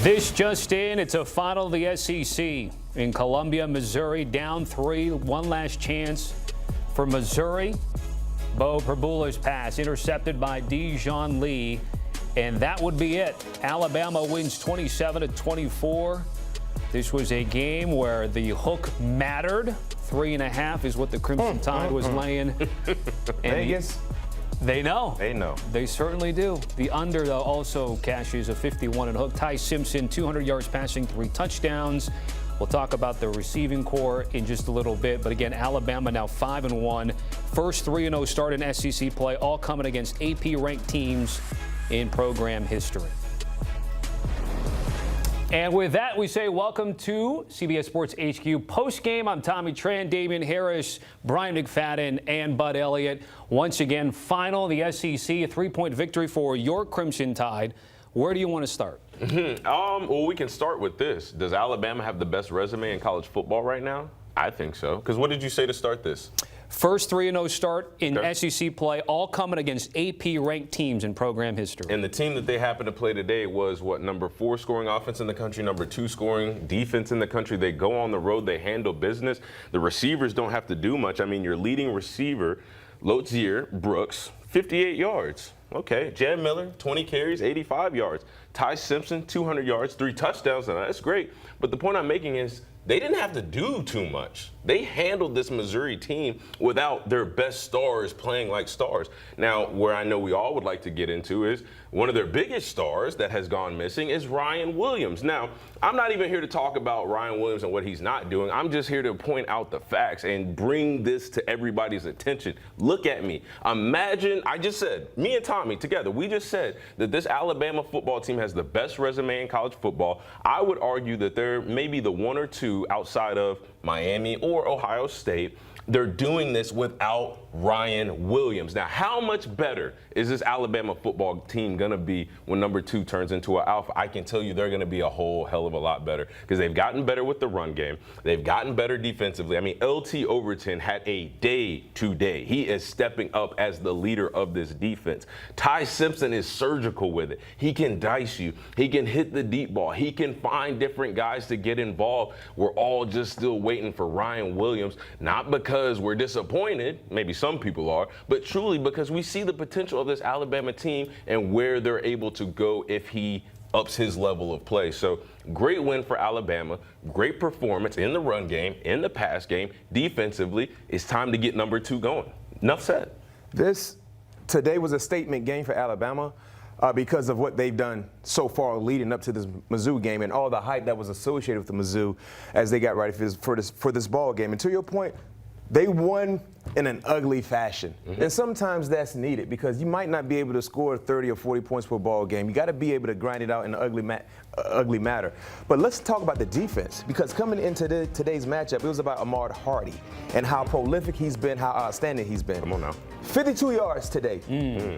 This just in, it's a final of the SEC in Columbia, Missouri, down 3, one last chance for Missouri. Bo Perbula's pass intercepted by Dijon Lee, and that would be it. Alabama wins 27-24. This was a game where the hook mattered. 3.5 is what the Crimson Tide was laying. Vegas. They know. They know. They certainly do. The under, though, also cashes a 51 and hook. Ty Simpson, 200 yards passing, 3 touchdowns. We'll talk about the receiving core in just a little bit. But again, Alabama now 5-1. First 3-0 start in SEC play, all coming against AP-ranked teams in program history. And with that, we say welcome to CBS Sports HQ postgame. I'm Tommy Tran, Damian Harris, Brian McFadden, and Bud Elliott. Once again, final of the SEC, a 3-point victory for your Crimson Tide. Where do you want to start? Well, we can start with this. Does Alabama have the best resume in college football right now? I think so. Because what did you say to start this? First 3-0 start in SEC play, all coming against AP-ranked teams in program history. And the team that they happened to play today was, what, number 4 scoring offense in the country, number 2 scoring defense in the country. They go on the road. They handle business. The receivers don't have to do much. I mean, your leading receiver, Lozier Brooks, 58 yards. Okay. Jan Miller, 20 carries, 85 yards. Ty Simpson, 200 yards, 3 touchdowns. Now, that's great. But the point I'm making is they didn't have to do too much. They handled this Missouri team without their best stars playing like stars. Now, where I know we all would like to get into is one of their biggest stars that has gone missing is Ryan Williams. Now, I'm not even here to talk about Ryan Williams and what he's not doing. I'm just here to point out the facts and bring this to everybody's attention. Look at me. Imagine, I just said, me and Tommy together, we just said that this Alabama football team has the best resume in college football. I would argue that they're maybe the 1 or 2 outside of Miami or Ohio State. They're doing this without Ryan Williams. Now, how much better is this Alabama football team going to be when number 2 turns into an alpha? I can tell you they're going to be a whole hell of a lot better because they've gotten better with the run game. They've gotten better defensively. I mean, LT Overton had a day today. He is stepping up as the leader of this defense. Ty Simpson is surgical with it. He can dice you. He can hit the deep ball. He can find different guys to get involved. We're all just still waiting for Ryan Williams, not because we're disappointed, maybe some people are, but truly because we see the potential of this Alabama team and where they're able to go if he ups his level of play. So great win for Alabama, great performance in the run game, in the pass game, defensively. It's time to get number 2 going. Enough said. Today was a statement game for Alabama because of what they've done so far leading up to this Mizzou game and all the hype that was associated with the Mizzou as they got ready for this ball game. And to your point, they won in an ugly fashion. And sometimes that's needed because you might not be able to score 30 or 40 points per ball game. You got to be able to grind it out in an ugly matter. But let's talk about the defense because coming into today's matchup, it was about Ahmad Hardy and how prolific he's been, how outstanding he's been. Come on now. 52 yards today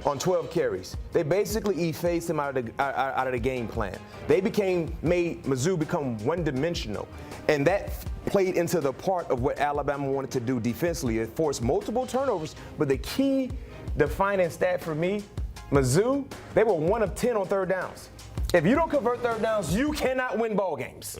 on 12 carries. They basically effaced him out of the game plan. They made Mizzou become one-dimensional. And that played into the part of what Alabama wanted to do defensively. It forced multiple turnovers, but the key defining stat for me, Mizzou, they were 1 of 10 on third downs. If you don't convert third downs, you cannot win ball games.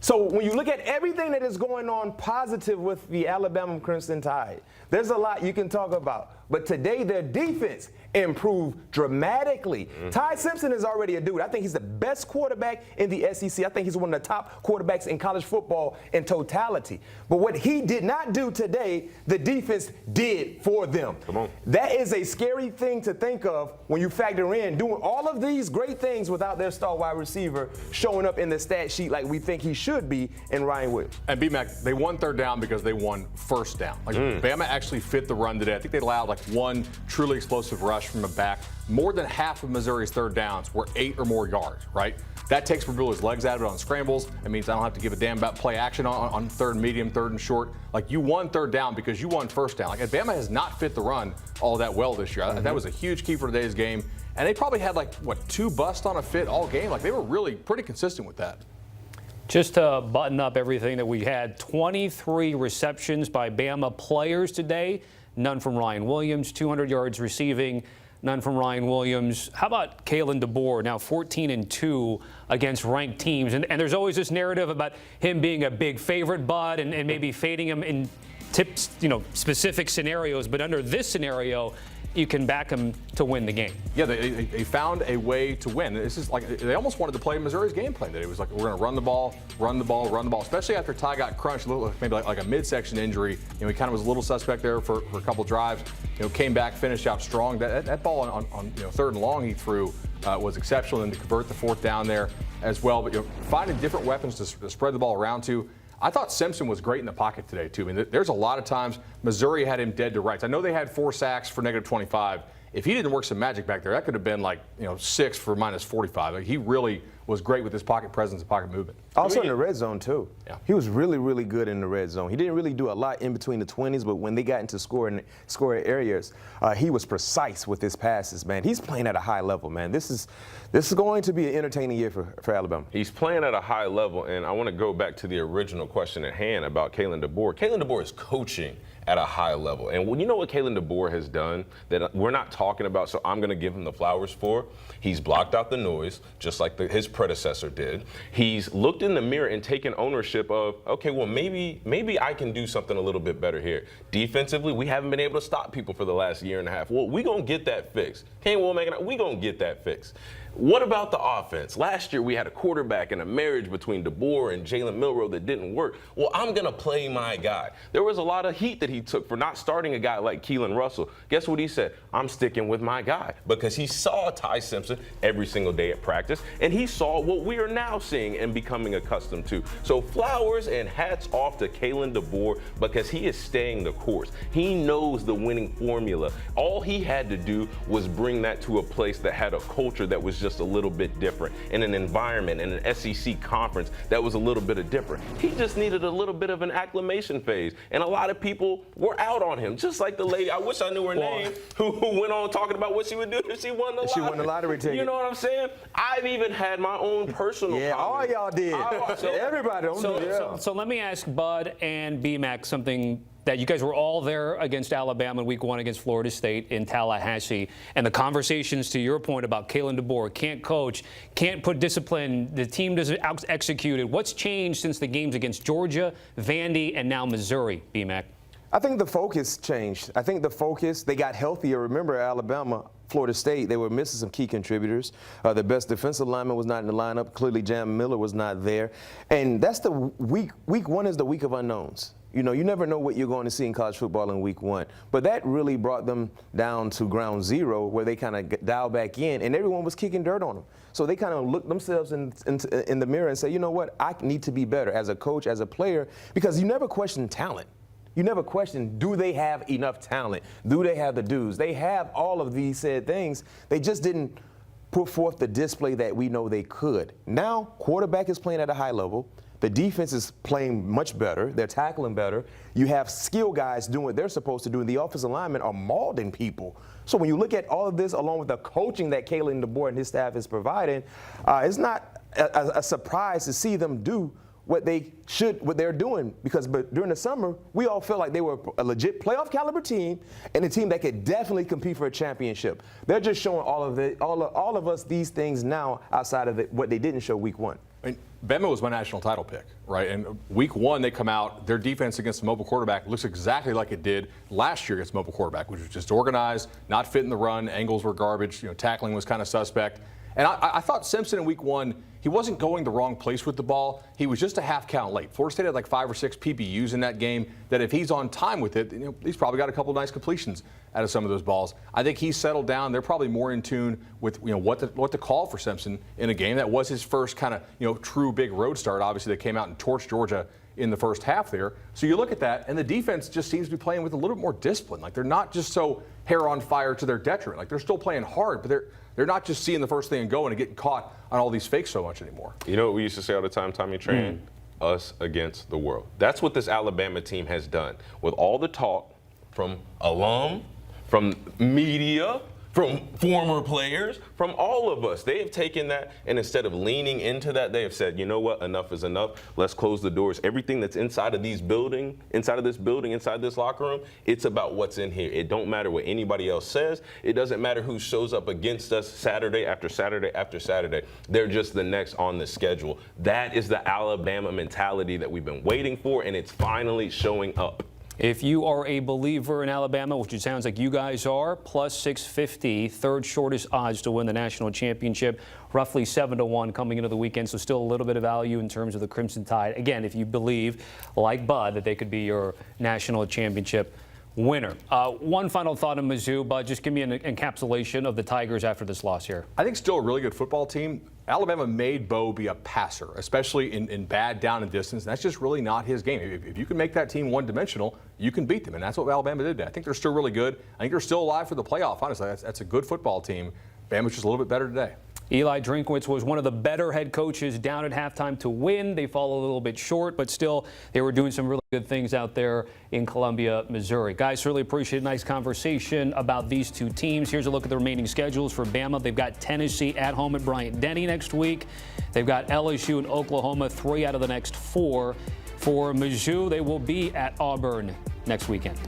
So when you look at everything that is going on positive with the Alabama Crimson Tide, there's a lot you can talk about. But today, their defense improved dramatically. Ty Simpson is already a dude. I think he's the best quarterback in the SEC. I think he's one of the top quarterbacks in college football in totality. But what he did not do today, the defense did for them. Come on. That is a scary thing to think of when you factor in doing all of these great things without their star wide receiver showing up in the stat sheet like we think he should be in Ryan Williams. And B-Mac, they won third down because they won first down. Like Bama actually fit the run today. I think they allowed like 1 truly explosive rush from a back. More than half of Missouri's third downs were 8 or more yards, right? That takes Perbula's legs out of it on scrambles. It means I don't have to give a damn about play action on third and medium, third and short. Like, you won third down because you won first down. Like, Bama has not fit the run all that well this year. That was a huge key for today's game. And they probably had, like, 2 busts on a fit all game. Like, they were really pretty consistent with that. Just to button up everything that we had, 23 receptions by Bama players today. None from Ryan Williams, 200 yards receiving. none from Ryan Williams. How about Kalen DeBoer, now 14-2 against ranked teams? And there's always this narrative about him being a big favorite, Bud, and maybe fading him in tips, specific scenarios. But under this scenario, you can back them to win the game. Yeah, they found a way to win. This is like they almost wanted to play Missouri's game plan. That it was like we're going to run the ball, especially after Ty got crunched, maybe like a midsection injury. He kind of was a little suspect there for a couple drives. Came back, finished out strong. That ball on third and long he threw was exceptional, and to convert the fourth down there as well. But finding different weapons to spread the ball around to. I thought Simpson was great in the pocket today, too. I mean, there's a lot of times Missouri had him dead to rights. I know they had 4 sacks for -25. If he didn't work some magic back there, that could have been like, 6 for -45. Like, he really was great with his pocket presence and pocket movement. Also in the red zone, too. Yeah. He was really, really good in the red zone. He didn't really do a lot in between the 20s, but when they got into scoring areas, he was precise with his passes, man. He's playing at a high level, man. This is going to be an entertaining year for Alabama. He's playing at a high level, and I want to go back to the original question at hand about Kalen DeBoer. Kalen DeBoer is coaching at a high level. And you know what Kalen DeBoer has done that we're not talking about, so I'm going to give him the flowers for? He's blocked out the noise, just like his predecessor did. He's looked in the mirror and taken ownership of, okay, well, maybe I can do something a little bit better here. Defensively, we haven't been able to stop people for the last year and a half. Well, we're going to get that fixed. We're going to get that fixed. What about the offense? Last year, we had a quarterback and a marriage between DeBoer and Jalen Milroe that didn't work. Well, I'm going to play my guy. There was a lot of heat that he took for not starting a guy like Keelan Russell. Guess what he said? I'm sticking with my guy, because he saw Ty Simpson every single day at practice, and he saw what we are now seeing and becoming accustomed to. So flowers and hats off to Kalen DeBoer, because he is staying the course. He knows the winning formula. All he had to do was bring that to a place that had a culture that was just a little bit different, in an environment, in an SEC conference that was a little bit different. He just needed a little bit of an acclimation phase, and a lot of people were out on him, just like the lady, I wish I knew her name, who went on talking about what she would do if she won the lottery. She won the lottery ticket. You know what I'm saying? I've even had my own personal Yeah, comments. all y'all did. Everybody. So let me ask Bud and BMAC something that you guys were all there against Alabama in week 1 against Florida State in Tallahassee. And the conversations, to your point about Kalen DeBoer, can't coach, can't put discipline, the team doesn't execute it. What's changed since the games against Georgia, Vandy, and now Missouri, BMAC? I think the focus changed. I think the focus, they got healthier. Remember, Alabama, Florida State, they were missing some key contributors. The best defensive lineman was not in the lineup. Clearly, Jam Miller was not there. And that's the week 1 is the week of unknowns. You never know what you're going to see in college football in week 1. But that really brought them down to ground zero, where they kind of dialed back in, and everyone was kicking dirt on them. So they kind of looked themselves in the mirror and said, you know what, I need to be better as a coach, as a player, because you never question talent. You never question, do they have enough talent? Do they have the dudes? They have all of these said things. They just didn't put forth the display that we know they could. Now, quarterback is playing at a high level. The defense is playing much better. They're tackling better. You have skill guys doing what they're supposed to do, and the offensive linemen are mauling people. So when you look at all of this, along with the coaching that Kalen DeBoer and his staff is providing, it's not a surprise to see them do what they're doing, because during the summer, we all felt like they were a legit playoff caliber team and a team that could definitely compete for a championship. They're just showing all of us these things now outside of what they didn't show week 1. I mean, Bama was my national title pick, right? And week 1, they come out, their defense against the mobile quarterback looks exactly like it did last year against mobile quarterback, which was just organized, not fitting the run, angles were garbage, tackling was kind of suspect. And I thought Simpson in week 1, he wasn't going the wrong place with the ball. He was just a half count late. Florida State had like 5 or 6 PBUs in that game that if he's on time with it, he's probably got a couple nice completions out of some of those balls. I think he's settled down. They're probably more in tune with what to call for Simpson in a game. That was his first kind of true big road start. Obviously, they came out and torched Georgia in the first half there. So you look at that, and the defense just seems to be playing with a little bit more discipline. Like, they're not just so hair on fire to their detriment. Like, they're still playing hard, but they're not just seeing the first thing and going and getting caught on all these fakes so much anymore. You know what we used to say all the time, Tommy Tran? Us against the world. That's what this Alabama team has done. With all the talk from alum, from media, from former players, from all of us. They have taken that, and instead of leaning into that, they have said, you know what, enough is enough. Let's close the doors. Everything that's inside of this building, inside this locker room, it's about what's in here. It don't matter what anybody else says. It doesn't matter who shows up against us Saturday after Saturday after Saturday. They're just the next on the schedule. That is the Alabama mentality that we've been waiting for, and it's finally showing up. If you are a believer in Alabama, which it sounds like you guys are, plus 650, third shortest odds to win the national championship, roughly 7-1 coming into the weekend, so still a little bit of value in terms of the Crimson Tide. Again, if you believe, like Bud, that they could be your national championship winner. One final thought on Mizzou, Bud, just give me an encapsulation of the Tigers after this loss here. I think still a really good football team. Alabama made Bo be a passer, especially in bad down and distance. That's just really not his game. If you can make that team one-dimensional, you can beat them, and that's what Alabama did. I think they're still really good. I think they're still alive for the playoff, honestly. That's a good football team. Bama's just a little bit better today. Eli Drinkwitz was one of the better head coaches down at halftime to win. They fall a little bit short, but still they were doing some really good things out there in Columbia, Missouri. Guys, really appreciate a nice conversation about these two teams. Here's a look at the remaining schedules for Bama. They've got Tennessee at home at Bryant-Denny next week. They've got LSU and Oklahoma, 3 out of the next 4. For Mizzou, they will be at Auburn next weekend.